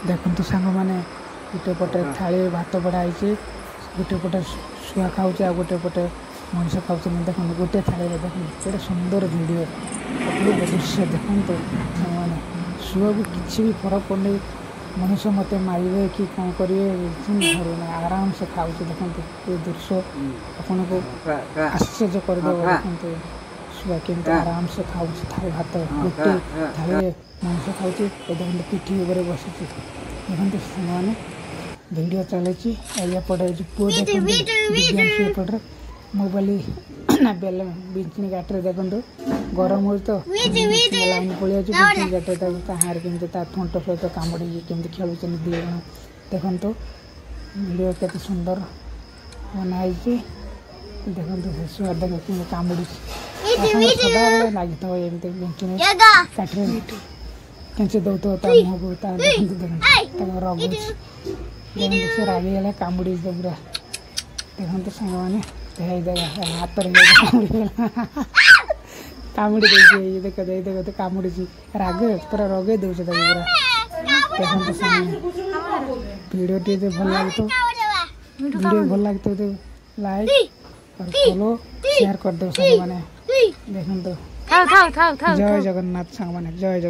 देखो सांग मैंने गोटे पटे थाली भात बढ़ाई गोटे पटे शुआ खाऊे आ गोटे पटे मनीष खाऊे देखो गोटे थाली देखो गोटे सुंदर वीडियो अपूर्व दृश्य देखो मैंने शुआ भी किसी भी फरक पड़े मनुष्य मत मारे कि कौन करेंगे आराम से खाऊे देखो ये दृश्य आपन को आश्चर्य करदे देखते शुआ के आराम से खाऊे थाली भात गोटे थाली मनुष्य खाऊे देखते पिठी उपर बसी देखते मैंने वीडियो चलती पटे पुओ देखते मोबाइल ना बेल बिजली गाटर देखो गरम हो तो लाइन पड़े बिजली गाटर हार के थंट सहित कामुड़ी केमी खेलुन दी जन देखो वीडियो केते सुंदर बनाई देखो शुआ देख कामुड़ी सदा लगी था बिजली काटे कैसे दौथ मुँह को रगुच से रागिगला कामुड़ी पूरा देखते सांग मैंने हाथ कामुड़ी देख देख कामुड़ी राग पूरा रगे दे पूरा देखते सांग वीडियो टी भल लगे तो वीडियो भल लगे तो लाइक और फॉलो शेयर कर दो सांग मैंने देखो जय जगन्नाथ सांग मैंने जय जगन्नाथ।